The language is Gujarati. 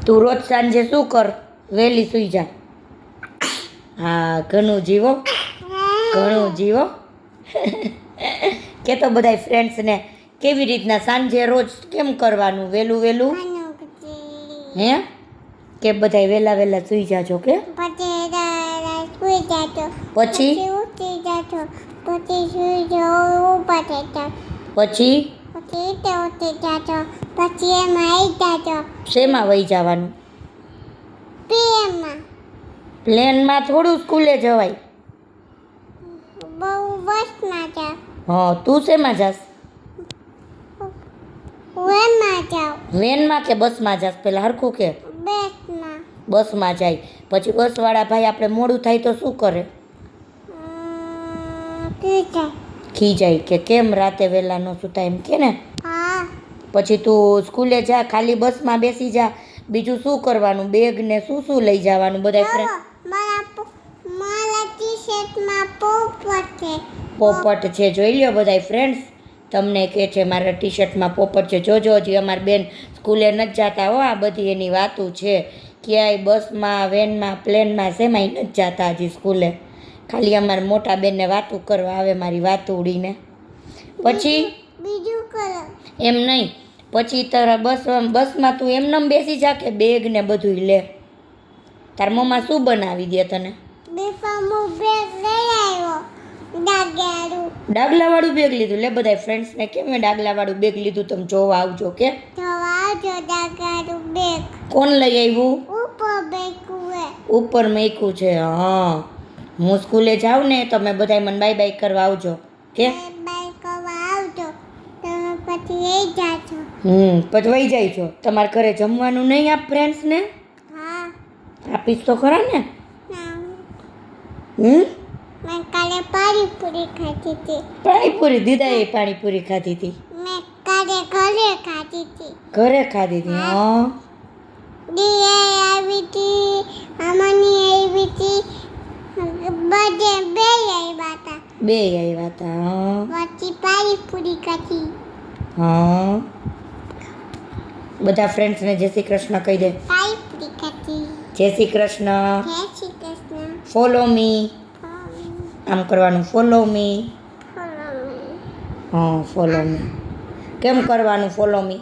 તું રોજ સાંજે શું કર? વહેલી સૂઈ જા. હા, ઘણું જીવો, ઘણું જીવો. કે તો બધાય ફ્રેન્ડ્સને કેવી રીતના સાંજે રોજ કેમ કરવાનું? વહેલું વહેલું હે કે બધાય વહેલા વહેલા સૂઈ જાજો કે પછી શેમાં વહી જવાનું? પ્લેનમાં થોડું સ્કૂલે જવાય. હા, તું શેમાં જાસ? વેનમાં કે બસમાં જાસ? પેલા હરખું કે. બસમાં જાય. પછી બસવાળા ભાઈ આપણે મોડું થાય તો શું કરે? ખીજાય કે કેમ રાતે વહેલા ન સૂતા એમ કે ને. પછી તું સ્કૂલે જા, ખાલી બસમાં બેસી જા. બીજું શું કરવાનું? બેગ ને શું શું લઈ જવાનું? બધા ફ્રેન્ડ પોપટ છે, જોઈ લ્યો બધા ફ્રેન્ડ્સ. તમને કહે છે મારા ટી શર્ટમાં પોપટ છે. જોજો, હજી અમારી બેન સ્કૂલે નથી જતા હો. આ બધી એની વાતું છે. ક્યાંય બસમાં, વેનમાં, પ્લેનમાં શેમાંય નથી જતા હજી સ્કૂલે. ખાલી અમારા મોટા બેનને વાતું કરવા આવે, મારી વાતું ઉડીને. પછી એમ નહીં, પછી તારા બસમાં તું એમનેમ બેસી જા કે બેગ ને બધું લે? તાર મમ્મા શું બનાવી દે તને? ડાગલાવાળું બેગ લીધું? લે બધા ફ્રેન્ડ્સને કેમ મેં ડાગલાવાળું બેગ લીધું, તમે જોવા આવજો કે. કોણ લઈ આવ્યું? ઉપર મૂક્યું છે. હા, હું સ્કૂલે જાઉં ને તો મેં બધા મને બાય બાય કરવા આવજો કે. પછી વહી જાય છો. તમારા ઘરે જમવાનું નહીં આપ ફ્રેન્ડ્સને? આપીશ તો ખરા ને. પાણીપુરી દીદાએ પાણીપુરી ખાધી હતી. ઘરે ખાધી હતી. હા, બે આવ્યા હતા. હા, બધા ફ્રેન્ડ્સને જય શ્રી કૃષ્ણ કહી દે. જય શ્રી કૃષ્ણ. Follow me. આમ કરવાનું, ફોલો મી. હા, ફોલો મી. કેમ કરવાનું ફોલો મી?